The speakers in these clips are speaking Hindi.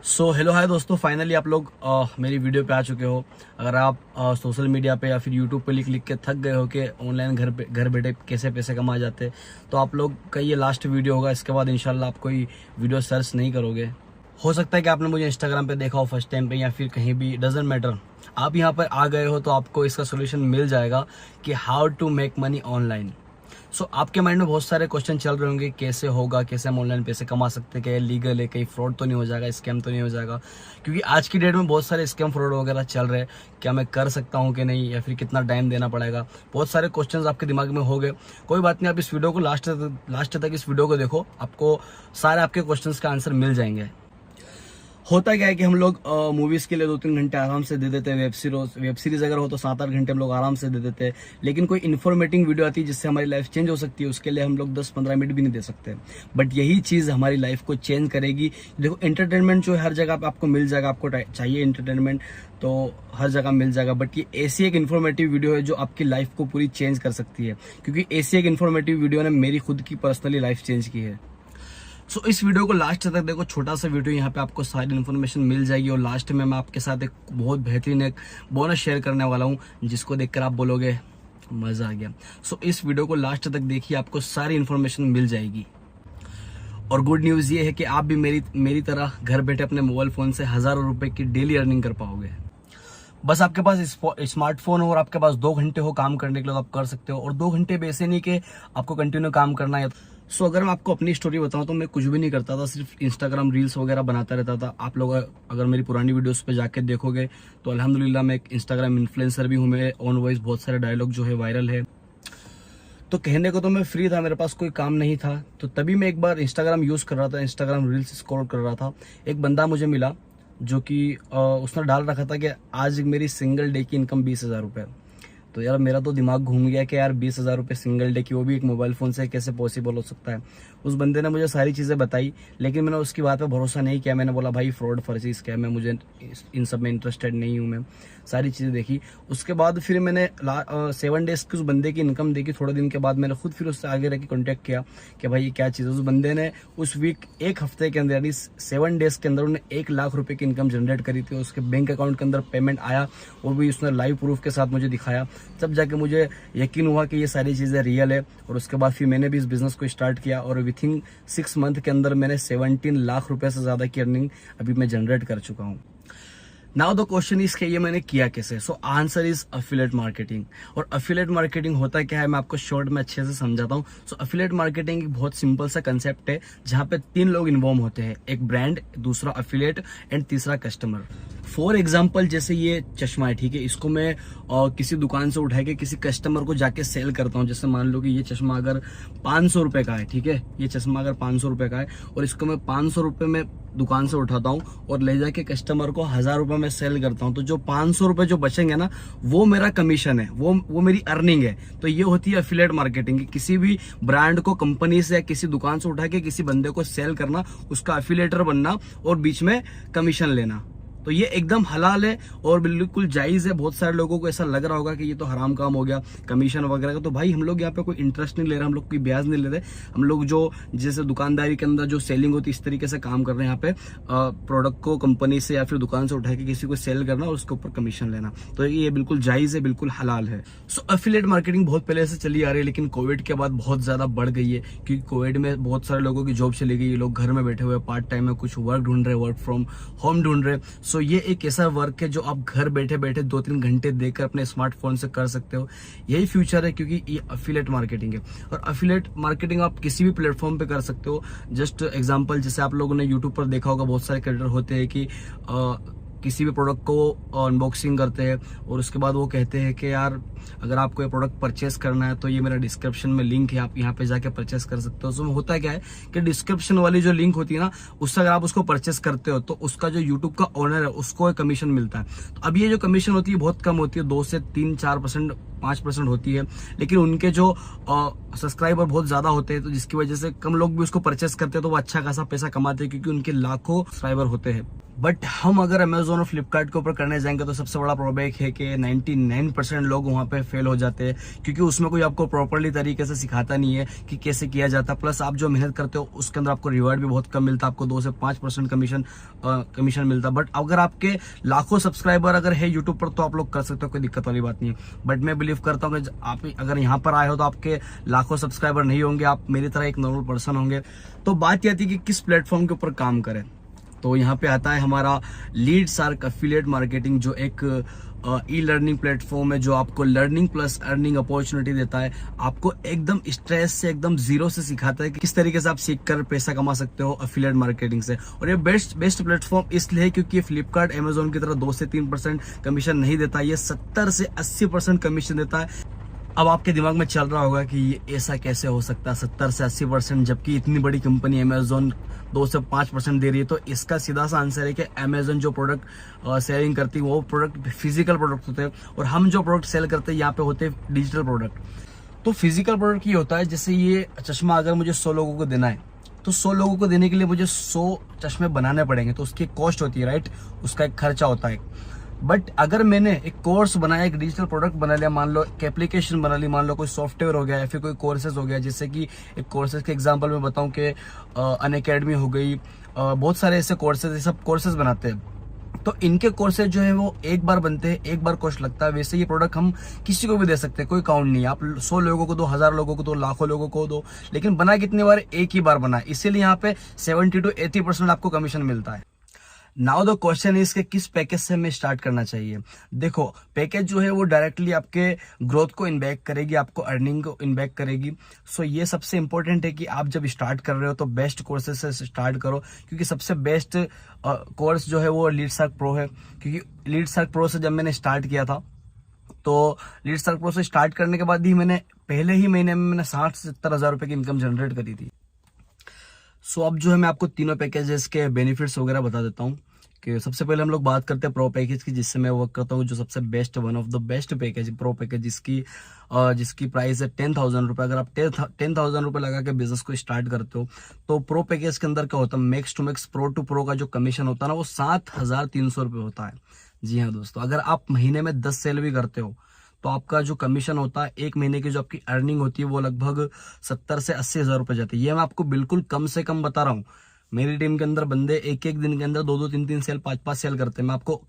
हेलो हाय दोस्तों, फाइनली आप लोग मेरी वीडियो पे आ चुके हो। अगर आप सोशल मीडिया पे या फिर यूट्यूब पे लिख लिख के थक गए हो कि ऑनलाइन घर बैठे कैसे पैसे कमाए जाते, तो आप लोग का ये लास्ट वीडियो होगा। इसके बाद इंशाल्लाह आप कोई वीडियो सर्च नहीं करोगे। हो सकता है कि आपने मुझे इंस्टाग्राम पे देखा हो फर्स्ट टाइम पे या फिर कहीं भी, डजेंट मैटर। आप यहाँ पर आ गए हो तो आपको इसका सोल्यूशन मिल जाएगा कि how to make money online. आपके माइंड में बहुत सारे क्वेश्चन चल रहे होंगे, कैसे होगा, कैसे हम ऑनलाइन पैसे कमा सकते हैं, क्या लीगल है, कहीं फ्रॉड तो नहीं हो जाएगा, स्कैम तो नहीं हो जाएगा। क्योंकि आज की डेट में बहुत सारे स्कैम फ्रॉड वगैरह चल रहे हैं। क्या मैं कर सकता हूँ कि नहीं, या फिर कितना टाइम देना पड़ेगा, बहुत सारे क्वेश्चंस आपके दिमाग में हो गए। कोई बात नहीं, आप इस वीडियो को लास्ट तक इस वीडियो को देखो, आपको सारे आपके क्वेश्चंस का आंसर मिल जाएंगे। होता क्या है कि हम लोग मूवीज के लिए 2-3 घंटे आराम से दे देते हैं। वेब सीरीज अगर हो तो 7-8 घंटे हम लोग आराम से दे देते हैं। लेकिन कोई इन्फॉर्मेटिव वीडियो आती है जिससे हमारी लाइफ चेंज हो सकती है, उसके लिए हम लोग 10-15 मिनट भी नहीं दे सकते। बट यही चीज हमारी लाइफ को चेंज करेगी। देखो, एंटरटेनमेंट जो है हर जगह पे आपको मिल जाएगा। आपको चाहिए एंटरटेनमेंट तो हर जगह मिल जाएगा। बट ये ऐसी एक इन्फॉर्मेटिव वीडियो है जो आपकी लाइफ को पूरी चेंज कर सकती है। क्योंकि ऐसी एक इन्फॉर्मेटिव वीडियो ने मेरी खुद की पर्सनली लाइफ चेंज की है। इस वीडियो को लास्ट तक देखो, छोटा सा वीडियो, यहाँ पे आपको सारी इन्फॉर्मेशन मिल जाएगी। और लास्ट में मैं आपके साथ एक बहुत बेहतरीन एक बोनस शेयर करने वाला हूँ, जिसको देखकर आप बोलोगे मजा आ गया। इस वीडियो को लास्ट तक देखिए, आपको सारी इन्फॉर्मेशन मिल जाएगी। और गुड न्यूज ये है कि आप भी मेरी तरह घर बैठे अपने मोबाइल फोन से हजारों रुपए की डेली अर्निंग कर पाओगे। बस आपके पास स्मार्टफोन हो और आपके पास 2 घंटे हो काम करने के लिए, तो आप कर सकते हो। और 2 घंटे भी ऐसे नहीं कि आपको कंटिन्यू काम करना है। अगर मैं आपको अपनी स्टोरी बताऊं तो मैं कुछ भी नहीं करता था, सिर्फ इंस्टाग्राम रील्स वगैरह बनाता रहता था। आप लोग अगर मेरी पुरानी वीडियोस पे जाके देखोगे तो अल्हम्दुलिल्लाह मैं एक इंस्टाग्राम इन्फ्लुएंसर भी हूं। मेरे ऑन वॉइस बहुत सारे डायलॉग जो है वायरल है। तो कहने को तो मैं फ्री था, मेरे पास कोई काम नहीं था। तो तभी मैं एक बार इंस्टाग्राम यूज कर रहा था, इंस्टाग्राम रील्स स्क्रॉल कर रहा था। एक बंदा मुझे मिला जो कि उसने डाल रखा था कि आज मेरी सिंगल डे की इनकम 20,000 रुपये। तो यार मेरा तो दिमाग घूम गया कि यार 20,000 रुपये सिंगल डे की, वो भी एक मोबाइल फोन से, कैसे पॉसिबल हो सकता है। उस बंदे ने मुझे सारी चीज़ें बताई, लेकिन मैंने उसकी बात पे भरोसा नहीं किया। मैंने बोला भाई फ्रॉड फर्जी स्कैम है, मुझे इन सब में इंटरेस्टेड नहीं हूँ। मैं सारी चीज़ें देखी। उसके बाद फिर मैंने 7 डेज की उस बंदे की इनकम देखी। थोड़े दिन के बाद मैंने खुद फिर उससे आगे रह के कॉन्टैक्ट किया कि भाई ये क्या चीज़ है। उस बंदे ने उस वीक, एक हफ्ते के अंदर, यानी 7 डेज के अंदर उन्हें 1 लाख रुपए की इनकम जनरेट करी थी। उसके बैंक अकाउंट के अंदर पेमेंट आया, वो भी उसने लाइव प्रूफ के साथ मुझे दिखाया। तब जाके मुझे यकीन हुआ कि ये सारी चीज़ें रियल है। और उसके बाद फिर मैंने भी इस बिजनेस को स्टार्ट किया और विथिन 6 मंथ के अंदर मैंने 17 लाख रुपए से ज़्यादा की अर्निंग अभी मैं जनरेट कर चुका हूँ। नाउ द क्वेश्चन इज कि ये मैंने किया कैसे। Answer is affiliate marketing. और अफिलिएट मार्केटिंग होता क्या है, मैं आपको शॉर्ट में अच्छे से समझाता हूँ। अफिलिएट मार्केटिंग एक बहुत सिंपल सा कंसेप्ट है, जहाँ पे 3 लोग इन्वॉल्व होते हैं। एक ब्रांड, दूसरा अफिलिएट एंड तीसरा कस्टमर। फॉर एग्जाम्पल, जैसे ये चश्मा है, ठीक है, इसको मैं किसी दुकान से उठा के किसी कस्टमर को जाके सेल करता हूँ। जैसे मान लो कि ये चश्मा अगर 500 रुपए का है, ठीक है, ये चश्मा अगर 500 रुपए का है और इसको मैं 500 रुपए में दुकान से उठाता हूँ और ले जाके कस्टमर को 1000 रुपए में सेल करता हूँ, तो जो 500 रुपए जो बचेंगे ना, वो मेरा कमीशन है, वो मेरी अर्निंग है। तो ये होती है अफिलिएट मार्केटिंग। किसी भी ब्रांड को कंपनी से या किसी दुकान से उठा के किसी बंदे को सेल करना, उसका अफिलिएटर बनना और बीच में कमीशन लेना। तो ये एकदम हलाल है और बिल्कुल जायज है। बहुत सारे लोगों को ऐसा लग रहा होगा कि ये तो हराम काम हो गया कमीशन वगैरह का। तो भाई हम लोग यहाँ पे कोई इंटरेस्ट नहीं ले रहे, हम लोग कोई ब्याज नहीं ले रहे। हम लोग जो जैसे दुकानदारी के अंदर जो सेलिंग होती है, इस तरीके से काम कर रहे हैं। यहाँ पे प्रोडक्ट को कंपनी से या फिर दुकान से उठा के किसी को सेल करना और उसके ऊपर कमीशन लेना, तो ये बिल्कुल जायज है, बिल्कुल हलाल है। अफिलिएट मार्केटिंग बहुत पहले से चली आ रही है, लेकिन कोविड के बाद बहुत ज्यादा बढ़ गई है। क्योंकि कोविड में बहुत सारे लोगों की जॉब चली गई, लोग घर में बैठे हुए पार्ट टाइम में कुछ वर्क ढूंढ रहे, वर्क फ्रॉम होम ढूंढ रहे। ये एक ऐसा वर्क है जो आप घर बैठे बैठे 2-3 घंटे देकर अपने स्मार्टफोन से कर सकते हो। यही फ्यूचर है, क्योंकि ये अफिलिएट मार्केटिंग है। और अफिलिएट मार्केटिंग आप किसी भी प्लेटफॉर्म पे कर सकते हो। जस्ट एग्जांपल, जैसे आप लोगों ने यूट्यूब पर देखा होगा, बहुत सारे क्रिएटर होते हैं कि किसी भी प्रोडक्ट को अनबॉक्सिंग करते हैं और उसके बाद वो कहते हैं कि यार अगर आपको ये प्रोडक्ट परचेस करना है तो ये मेरा डिस्क्रिप्शन में लिंक है, आप यहाँ पे जाके परचेस कर सकते हो। उसमें होता क्या है कि डिस्क्रिप्शन वाली जो लिंक होती है ना, उससे अगर आप उसको परचेस करते हो तो उसका जो यूट्यूब का ओनर है उसको एक कमीशन मिलता है। तो अब ये जो कमीशन होती है बहुत कम होती है, 2 से 3-4%, 5% होती है। लेकिन उनके जो सब्सक्राइबर बहुत ज्यादा होते हैं, तो जिसकी वजह से कम लोग भी उसको परचेस करते हैं, तो वो अच्छा खासा पैसा कमाते हैं, क्योंकि उनके लाखों सब्सक्राइबर होते हैं। बट हम अगर अमेजोन और फ्लिपकार्ट के ऊपर करने जाएंगे तो सबसे बड़ा ड्रॉबैक है कि 99% लोग वहाँ पे फेल हो जाते हैं, क्योंकि उसमें कोई आपको प्रॉपरली तरीके से सिखाता नहीं है कि कैसे किया जाता है। प्लस आप जो मेहनत करते हो उसके अंदर आपको रिवार्ड भी बहुत कम मिलता है, आपको 2 से 5% कमीशन मिलता है। बट अगर आपके लाखों सब्सक्राइबर अगर है यूट्यूब पर तो आप लोग कर सकते हो, कोई दिक्कत वाली बात नहीं है। बट मैं बिलीव करता हूँ कि आप अगर यहाँ पर आए हो तो आपके लाखों सब्सक्राइबर नहीं होंगे, आप मेरी तरह एक नॉर्मल पर्सन होंगे। तो बात यह आती है कि किस प्लेटफॉर्म के ऊपर काम करें। तो यहाँ पे आता है हमारा लीडसार्क एफिलिएट मार्केटिंग, जो एक ई लर्निंग प्लेटफॉर्म है, जो आपको लर्निंग प्लस अर्निंग अपॉर्चुनिटी देता है। आपको एकदम स्ट्रेस से, एकदम जीरो से सिखाता है कि किस तरीके से आप सीख कर पैसा कमा सकते हो एफिलिएट मार्केटिंग से। और ये बेस्ट प्लेटफॉर्म इसलिए है क्योंकि ये फ्लिपकार्ट अमेजोन की तरह 2 से 3% कमीशन नहीं देता, ये 70 से 80% कमीशन देता है। अब आपके दिमाग में चल रहा होगा कि ये ऐसा कैसे हो सकता है 70 से 80%, जबकि इतनी बड़ी कंपनी अमेजोन 2 से 5% दे रही है। तो इसका सीधा सा आंसर है कि अमेजोन जो प्रोडक्ट सेलिंग करती है वो प्रोडक्ट फिजिकल प्रोडक्ट होते हैं, और हम जो प्रोडक्ट सेल करते हैं यहाँ पे होते हैं डिजिटल प्रोडक्ट। तो फिजिकल प्रोडक्ट ये होता है, जैसे ये चश्मा अगर मुझे 100 लोगों को देना है तो 100 लोगों को देने के लिए मुझे 100 चश्मे बनाने पड़ेंगे, तो उसकी कॉस्ट होती है, राइट, उसका एक खर्चा होता है। बट अगर मैंने एक कोर्स बनाया, एक डिजिटल प्रोडक्ट बना लिया, मान लो एक एप्लीकेशन बना ली, मान लो कोई सॉफ्टवेयर हो गया या फिर कोई कोर्सेज हो गया, जैसे कि एक कोर्सेज के एग्जांपल में बताऊं कि अनअकैडमी हो गई, बहुत सारे ऐसे कोर्सेज, ये सब कोर्सेज बनाते हैं। तो इनके कोर्सेज जो है वो एक बार बनते हैं, एक बार कॉस्ट लगता है। वैसे ये प्रोडक्ट हम किसी को भी दे सकते हैं, कोई काउंट नहीं है। आप 100 लोगों को दो, 1000 लोगों को दो, लाखों लोगों को दो, लेकिन बना कितनी बार, एक ही बार बना, इसीलिए यहाँ पे 70 to 80% आपको कमीशन मिलता है। नाउ द क्वेश्चन इज कि किस पैकेज से हमें स्टार्ट करना चाहिए। देखो, पैकेज जो है वो डायरेक्टली आपके ग्रोथ को इनबैक करेगी, आपको अर्निंग को इनबैक करेगी। सो ये सबसे इंपॉर्टेंट है कि आप जब स्टार्ट कर रहे हो तो बेस्ट कोर्सेज से स्टार्ट करो, क्योंकि सबसे बेस्ट कोर्स जो है वो लीडसार्क प्रो है। क्योंकि लीडसार्क प्रो से जब मैंने स्टार्ट किया था तो लीडसार्क प्रो से स्टार्ट करने के बाद ही मैंने पहले ही महीने में मैंने 60 से 70 हज़ार रुपए की इनकम जनरेट करी थी। सो अब जो है मैं आपको तीनों पैकेजेस के बेनिफिट्स वगैरह बता देता हूँ। कि सबसे पहले हम लोग बात करते हैं प्रो पैकेज की, जिससे मैं वर्क करता हूँ, जो सबसे best, one of the best package pro package, जिसकी प्राइस है 10,000 रुपये। अगर आप 10,000 रुपये लगा के बिजनेस को स्टार्ट करते हो तो प्रो पैकेज के अंदर क्या होता है, max to max pro to pro का जो कमीशन होता है ना वो 7,300 रुपये होता है। जी हाँ दोस्तों, अगर आप महीने में 10 सेल भी करते हो तो आपका जो कमीशन होता है, एक महीने की जो आपकी अर्निंग होती है वो लगभग 70 से 80 हज़ार रुपये जाती है। ये मैं आपको बिल्कुल कम से कम बता रहा हूँ। मेरी टीम के अंदर बंदे एक दिन के अंदर 2 3 सेल, 5 सेल करते हैं। मैं आपको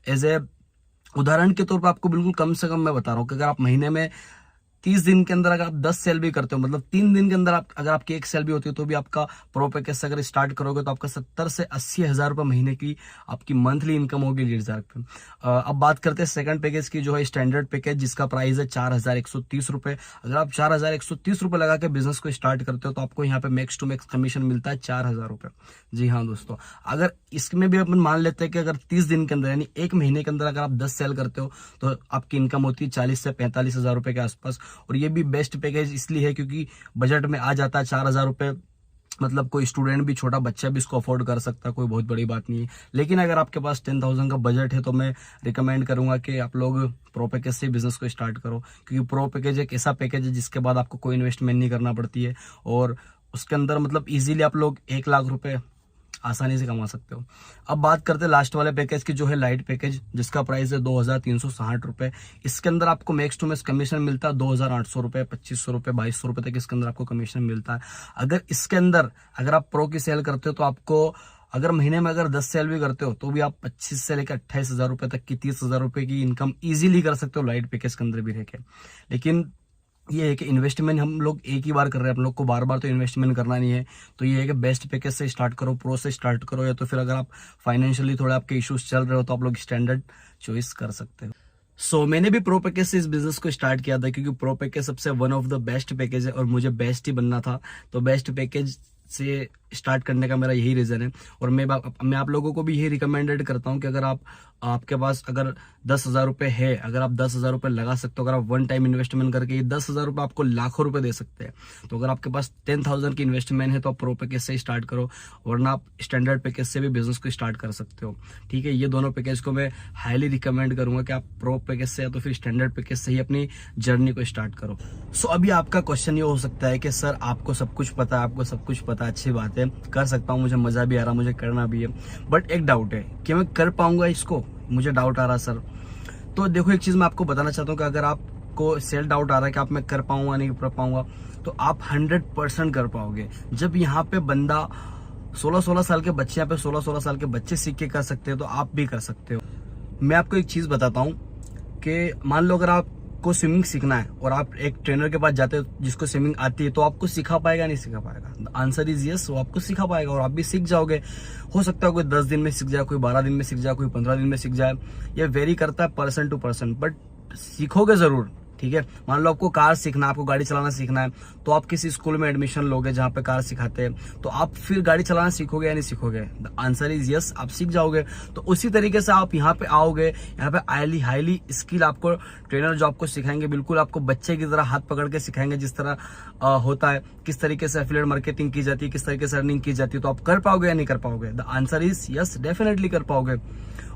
एज ए उदाहरण के तौर पर आपको बिल्कुल कम से कम मैं बता रहा हूँ कि अगर आप महीने में 30 दिन के अंदर अगर आप 10 सेल भी करते हो, मतलब 3 दिन के अंदर अगर आपकी एक सेल भी होती है तो भी आपका प्रो पैकेज से अगर स्टार्ट करोगे तो आपका 70 से 80 हज़ार रुपये महीने की आपकी मंथली इनकम होगी लीडसार्क पे। अब बात करते हैं सेकंड पैकेज की, जो है स्टैंडर्ड पैकेज, जिसका प्राइस है 4,130 रुपये। अगर आप 4,130 रुपये लगा के बिजनेस को स्टार्ट करते हो तो आपको यहाँ पे मैक्स टू मैक्स कमीशन मिलता है 4,000 रुपये। जी हाँ दोस्तों, अगर इसमें भी अपन मान लेते हैं कि अगर 30 दिन के अंदर यानी एक महीने के अंदर अगर आप 10 सेल करते हो तो आपकी इनकम होती है 40 से 45 हज़ार रुपये के आसपास। और ये भी बेस्ट पैकेज इसलिए है क्योंकि बजट में आ जाता है 4,000 रुपये, मतलब कोई स्टूडेंट भी, छोटा बच्चा भी इसको अफोर्ड कर सकता है, कोई बहुत बड़ी बात नहीं है। लेकिन अगर आपके पास 10,000 का बजट है तो मैं रिकमेंड करूंगा कि आप लोग प्रो पैकेज से बिजनेस को स्टार्ट करो, क्योंकि प्रो पैकेज एक ऐसा पैकेज है जिसके बाद आपको कोई इन्वेस्टमेंट नहीं करना पड़ती है, और उसके अंदर मतलब इजीली आप लोग 1 लाख रुपए आसानी से कमा सकते हो। अब बात करते हैं लास्ट वाले पैकेज की, जो है लाइट पैकेज, जिसका प्राइस है 2,360 रुपये। इसके अंदर आपको मैक्स टू मैक्स कमीशन मिलता है 2,800 रुपये, 2,500 रुपये, 2,200 रुपये तक इसके अंदर आपको कमीशन मिलता है। अगर इसके अंदर अगर आप प्रो की सेल करते हो तो आपको अगर महीने में अगर 10 सेल भी करते हो तो भी आप 25 से लेकर 28 हज़ार रुपये तक की, 30 हज़ार रुपये की इनकम ईजिली कर सकते हो लाइट पैकेज के अंदर भी रह के। लेकिन ये है कि इन्वेस्टमेंट हम लोग एक ही बार कर रहे हैं, हम लोग को बार बार तो इन्वेस्टमेंट करना नहीं है। तो ये है कि बेस्ट पैकेज से स्टार्ट करो, प्रो से स्टार्ट करो, या तो फिर अगर आप फाइनेंशियली थोड़े आपके इश्यूज चल रहे हो तो आप लोग स्टैंडर्ड चॉइस कर सकते हो। सो मैंने भी प्रो पैकेज से इस बिजनेस को स्टार्ट किया था, क्योंकि प्रो पैकेज सबसे one of the best package है और मुझे बेस्ट ही बनना था। तो बेस्ट पैकेज से स्टार्ट करने का मेरा यही रीजन है। और मैं आप लोगों को भी यही रिकमेंडेड करता हूं कि अगर आपके पास अगर 10,000 रुपये है, अगर आप 10,000 रुपये लगा सकते हो, अगर आप वन टाइम इन्वेस्टमेंट करके ये 10,000 रुपये आपको लाखों रुपए दे सकते हैं। तो अगर आपके पास 10,000 की इन्वेस्टमेंट है तो आप प्रो पैकेज से स्टार्ट करो, वरना आप स्टैंडर्ड पैकेज से भी बिजनेस को स्टार्ट कर सकते हो। ठीक है, ये दोनों पैकेज को मैं हाईली रिकमेंड करूंगा कि आप प्रो पैकेज से या तो फिर स्टैंडर्ड पैकेज से ही अपनी जर्नी को स्टार्ट करो। सो अभी आपका क्वेश्चन ये हो सकता है कि सर आपको सब कुछ पता है, अच्छी बात है, है, कर सकता हूँ, मुझे मज़ा भी आ रहा, मुझे करना भी है। बट एक डाउट है कि मैं कर पाऊँगा इसको, मुझे डाउट आ रहा सर। तो देखो एक चीज़ मैं आपको बताना चाहता हूँ कि अगर आपको सेल्फ डाउट आ रहा है कि आप मैं कर पाऊँगा नहीं कर पाऊँगा, तो आप 100% कर पाओगे। जब यहाँ पे बंदा 16-16 साल के बच्चे, यहाँ पे 16-16 साल के बच्चे सीख के कर सकते हैं, तो आप भी कर सकते हो। मैं आपको एक चीज़ बताता हूँ कि मान लो अगर आपको स्विमिंग सीखना है और आप एक ट्रेनर के पास जाते हो जिसको स्विमिंग आती है, तो आपको सिखा पाएगा नहीं सिखा पाएगा? आंसर इज यस, वो आपको सिखा पाएगा और आप भी सीख जाओगे। हो सकता है कोई 10 दिन में सीख जाए, कोई 12 दिन में सीख जाए, कोई 15 दिन में सीख जाए, ये वेरी करता है पर्सन टू पर्सन, बट सीखोगे ज़रूर। ठीक है, मान लो आपको कार सीखना है, आपको गाड़ी चलाना सीखना है, तो आप किसी स्कूल में एडमिशन लोगे जहाँ पे कार सिखाते हैं, तो आप फिर गाड़ी चलाना सीखोगे या नहीं सीखोगे? द आंसर इज यस, आप सीख जाओगे। तो उसी तरीके से आप यहाँ पे आओगे, यहाँ पे हाईली स्किल आपको ट्रेनर जो आपको सिखाएंगे, बिल्कुल आपको बच्चे की तरह हाथ पकड़ के सिखाएंगे, जिस तरह होता है, किस तरीके से एफिलिएट मार्केटिंग की जाती है, किस तरीके से अर्निंग की जाती है। तो आप कर पाओगे या नहीं कर पाओगे? The answer is yes, definitely कर पाओगे।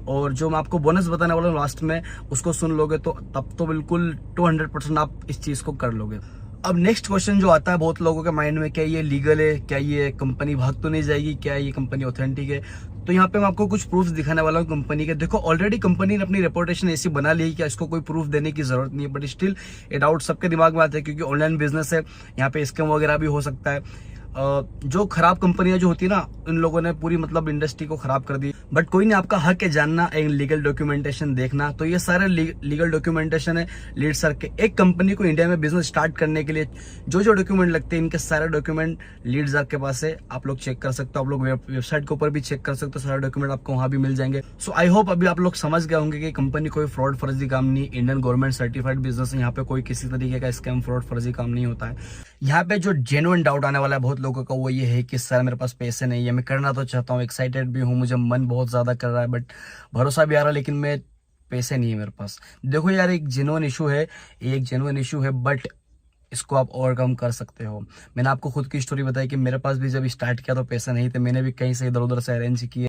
और जो मैं आपको बोनस बताने वाला हूँ लास्ट में, उसको सुन लोगे तो तब तो बिल्कुल 200% आप इस चीज को कर लोगे। अब नेक्स्ट क्वेश्चन जो आता है बहुत लोगों के माइंड में, क्या ये लीगल है, क्या ये कंपनी भाग तो नहीं जाएगी, क्या ये कंपनी ऑथेंटिक है? तो यहाँ पे मैं आपको कुछ प्रूफ दिखाने वाला हूँ कंपनी के। देखो ऑलरेडी कंपनी ने अपनी रेपुटेशन ऐसी बना ली है कि इसको कोई प्रूफ देने की जरूरत नहीं है, बट स्टिल ये डाउट सबके दिमाग में आता है, क्योंकि ऑनलाइन बिजनेस है, यहाँ पे स्कैम वगैरह भी हो सकता है। जो खराब कंपनियां जो होती है ना, इन लोगों ने पूरी मतलब इंडस्ट्री को खराब कर दी। बट कोई नहीं, आपका हक है जानना, एक लीगल डॉक्यूमेंटेशन देखना। तो ये सारे लीगल डॉक्यूमेंटेशन है लीड सर के। एक कंपनी को इंडिया में बिजनेस स्टार्ट करने के लिए जो जो डॉक्यूमेंट लगते हैं, इनके सारे डॉक्यूमेंट लीड सर के पास है, आप लोग चेक कर सकते हो। आप लोग वेबसाइट के ऊपर भी चेक कर सकते हो, सारे डॉक्यूमेंट आपको वहां भी मिल जाएंगे। सो आई होप अभी आप लोग समझ गए होंगे कि कंपनी कोई फ्रॉड फर्जी काम नहीं, इंडियन गवर्नमेंट सर्टिफाइड बिजनेस है। यहाँ पे कोई किसी तरीके का स्कैम फ्रॉड फर्जी काम नहीं होता है। यहाँ पे जो जेन्युइन डाउट आने वाला है बहुत लोगों का, वो ये है कि सर मेरे पास पैसे नहीं है, मैं करना तो चाहता हूँ, एक्साइटेड भी हूँ, मुझे मन बहुत ज्यादा कर रहा है, बट भरोसा भी आ रहा है, लेकिन मैं पैसे नहीं है मेरे पास। देखो यार, एक जेन्युइन इशू है, एक जेन्युइन इशू है, बट इसको आप ओवरकम कर सकते हो। मैंने आपको खुद की स्टोरी बताई कि मेरे पास भी जब स्टार्ट किया तो पैसे नहीं थे, मैंने भी कहीं से इधर उधर से अरेंज किए।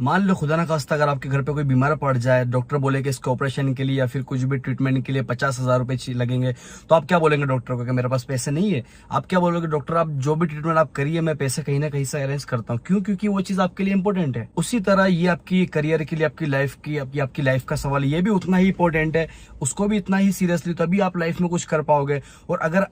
मान लो खुदा ना खास्ता अगर आपके घर पे कोई बीमार पड़ जाए, डॉक्टर बोले कि इसके ऑपरेशन के लिए या फिर कुछ भी ट्रीटमेंट के लिए 50,000 रुपए लगेंगे, तो आप क्या बोलेंगे डॉक्टर को कि मेरे पास पैसे नहीं है? आप क्या बोलोगे, डॉक्टर आप जो भी ट्रीटमेंट आप करिए, मैं पैसे कहीं ना कहीं से अरेंज करता हूँ। क्यों? क्योंकि वो चीज आपके लिए इंपॉर्टेंट है। उसी तरह ये आपकी करियर के लिए, आपकी लाइफ की, आपकी लाइफ का सवाल, ये भी उतना ही इंपॉर्टेंट है, उसको भी इतना ही सीरियसली, तभी आप लाइफ में कुछ कर पाओगे। और अगर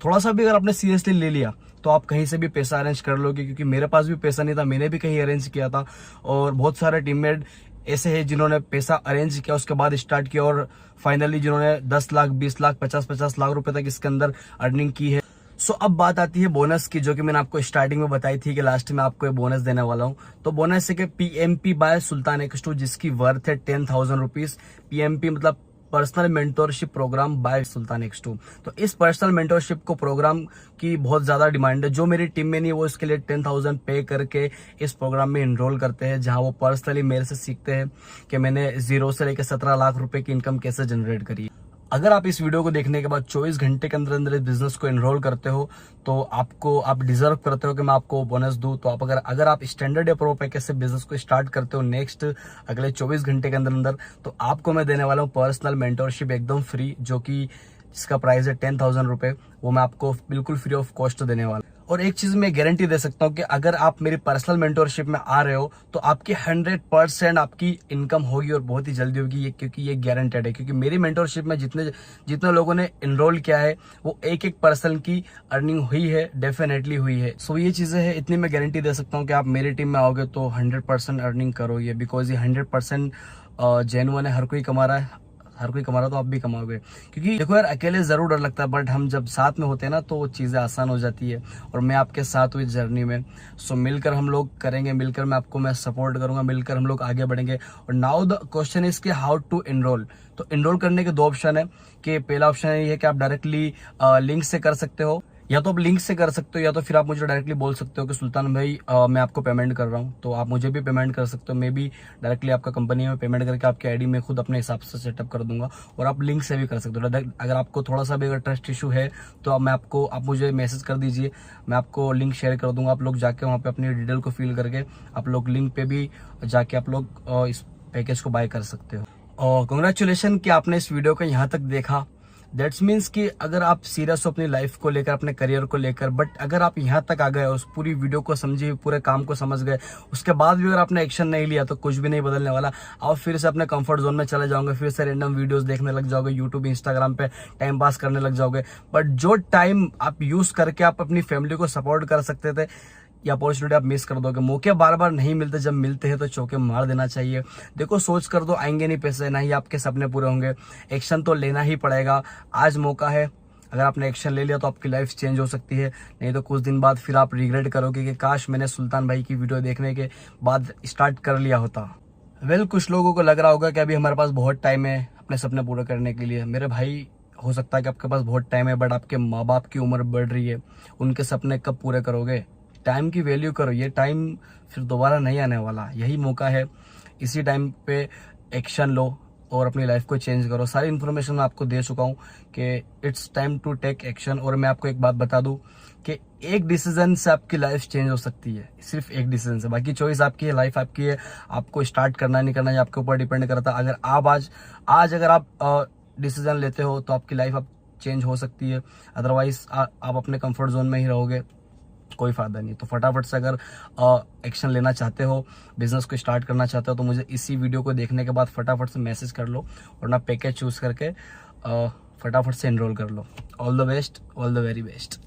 थोड़ा सा भी अगर आपने सीरियसली ले लिया, तो आप कहीं से भी पैसा अरेंज कर लोगे। क्योंकि मेरे पास भी पैसा नहीं था, मैंने भी कहीं अरेंज किया था, और बहुत सारे टीममेट ऐसे हैं जिन्होंने पैसा अरेंज किया, उसके बाद स्टार्ट किया, और फाइनली जिन्होंने 10 लाख, 20 लाख, 50 लाख रुपए तक इसके अंदर अर्निंग की है। सो अब बात आती है बोनस की, जो कि मैंने आपको स्टार्टिंग में बताई थी कि लास्ट में आपको ये बोनस देने वाला हूँ। तो बोनस है कि PMP बाय सुल्तान एक्स2, जिसकी वर्थ है 10,000 रुपीज। PMP मतलब पर्सनल मेंटोरशिप प्रोग्राम बाय सुल्तान एक्स2। तो इस पर्सनल मेंटोरशिप को प्रोग्राम की बहुत ज्यादा डिमांड है। जो मेरी टीम में नहीं, वो इसके लिए 10,000 पे करके इस प्रोग्राम में इनरोल करते हैं, जहां वो पर्सनली मेरे से सीखते हैं कि मैंने 0 से लेकर 17 लाख रुपए की इनकम कैसे जनरेट करी। अगर आप इस वीडियो को देखने के बाद 24 घंटे के अंदर अंदर इस बिजनेस को एनरोल करते हो, तो आप डिजर्व करते हो कि मैं आपको बोनस दूं। तो आप अगर आप स्टैंडर्ड या प्रो पैकेज से बिजनेस को स्टार्ट करते हो नेक्स्ट अगले 24 घंटे के अंदर अंदर, तो आपको मैं देने वाला हूँ पर्सनल मेंटोरशिप एकदम फ्री, जो कि जिसका प्राइस है 10,000 रुपए। वो मैं आपको बिल्कुल फ्री ऑफ कॉस्ट देने वाला। और एक चीज मैं गारंटी दे सकता हूँ कि अगर आप मेरी पर्सनल मेंटोरशिप में आ रहे हो, तो आपकी 100% आपकी इनकम होगी, और बहुत ही जल्दी होगी, क्योंकि ये गारंटेड है। क्योंकि मेरी मेंटोरशिप में जितने लोगों ने इनरोल किया है, वो एक पर्सन की अर्निंग हुई है, डेफिनेटली हुई है। सो ये चीजें हैं, इतनी मैं गारंटी दे सकता हूँ कि आप मेरी टीम में आओगे तो 100% अर्निंग करोगे, बिकॉज ये 100% जेन्युइन है। हर कोई कमा रहा है, हर कोई कमा रहा, तो आप भी कमाओगे। क्योंकि देखो यार, अकेले जरूर डर लगता है, बट हम जब साथ में होते हैं ना, तो वो चीजें आसान हो जाती है। और मैं आपके साथ हूँ इस जर्नी में। सो मिलकर हम लोग करेंगे, मिलकर मैं सपोर्ट करूंगा, मिलकर हम लोग आगे बढ़ेंगे। और नाउ द क्वेश्चन इज कि हाउ टू एनरोल। तो एनरोल करने के 2 ऑप्शन है। कि पहला ऑप्शन ये है कि आप डायरेक्टली लिंक से कर सकते हो, या तो आप लिंक से कर सकते हो, या तो फिर आप मुझे डायरेक्टली बोल सकते हो कि सुल्तान भाई मैं आपको पेमेंट कर रहा हूँ। तो आप मुझे भी पेमेंट कर सकते हो, मैं भी डायरेक्टली आपका कंपनी में पेमेंट करके आपके आईडी में खुद अपने हिसाब से सेटअप कर दूंगा। और आप लिंक से भी कर सकते हो। अगर आपको थोड़ा सा भी अगर ट्रस्ट इशू है, तो आप मुझे मैसेज कर दीजिए, मैं आपको लिंक शेयर कर दूंगा। आप लोग जाके वहाँ पे अपनी डिटेल को फिल करके आप लोग लिंक पे भी जाके आप लोग इस पैकेज को बाय कर सकते हो। और कंग्रेचुलेशन कि आपने इस वीडियो को यहाँ तक देखा। दैट्स मीन्स कि अगर आप सीरियस हो अपनी लाइफ को लेकर, अपने करियर को लेकर, बट अगर आप यहाँ तक आ गए, उस पूरी वीडियो को समझे, पूरे काम को समझ गए, उसके बाद भी अगर आपने एक्शन नहीं लिया तो कुछ भी नहीं बदलने वाला। आप फिर से अपने कंफर्ट जोन में चले जाओगे, फिर से रैंडम वीडियोस देखने लग जाओगे, यूट्यूब इंस्टाग्राम पे टाइम पास करने लग जाओगे। बट जो टाइम आप यूज करके आप अपनी फैमिली को सपोर्ट कर सकते थे, ये अपॉर्चुनिटी आप मिस कर दोगे। मौके बार बार नहीं मिलते, जब मिलते हैं तो चौके मार देना चाहिए। देखो, सोच कर दो, आएंगे नहीं पैसे, ना ही आपके सपने पूरे होंगे। एक्शन तो लेना ही पड़ेगा। आज मौका है, अगर आपने एक्शन ले लिया तो आपकी लाइफ चेंज हो सकती है, नहीं तो कुछ दिन बाद फिर आप रिग्रेट करोगे कि काश मैंने सुल्तान भाई की वीडियो देखने के बाद स्टार्ट कर लिया होता। कुछ लोगों को लग रहा होगा कि अभी हमारे पास बहुत टाइम है अपने सपने पूरे करने के लिए। मेरे भाई, हो सकता है कि आपके पास बहुत टाइम है, बट आपके माँ बाप की उम्र बढ़ रही है, उनके सपने कब पूरे करोगे? टाइम की वैल्यू करो, ये टाइम फिर दोबारा नहीं आने वाला। यही मौका है, इसी टाइम पे एक्शन लो और अपनी लाइफ को चेंज करो। सारी इन्फॉर्मेशन मैं आपको दे चुका हूँ कि it's time to take action. और मैं आपको एक बात बता दूं कि एक डिसीजन से आपकी लाइफ चेंज हो सकती है, सिर्फ एक डिसीजन से। बाकी चॉइस आपकी है, लाइफ आपकी है, आपको स्टार्ट करना नहीं करना ये आपके ऊपर डिपेंड करता है। अगर आप आज अगर आप डिसीजन लेते हो तो आपकी लाइफ आप चेंज हो सकती है, अदरवाइज आप अपने कंफर्ट जोन में ही रहोगे, कोई फायदा नहीं। तो फटाफट से अगर एक्शन लेना चाहते हो, बिजनेस को स्टार्ट करना चाहते हो, तो मुझे इसी वीडियो को देखने के बाद फटाफट से मैसेज कर लो और ना पैकेज चूज करके फटाफट से एनरोल कर लो। All the best, all the very best.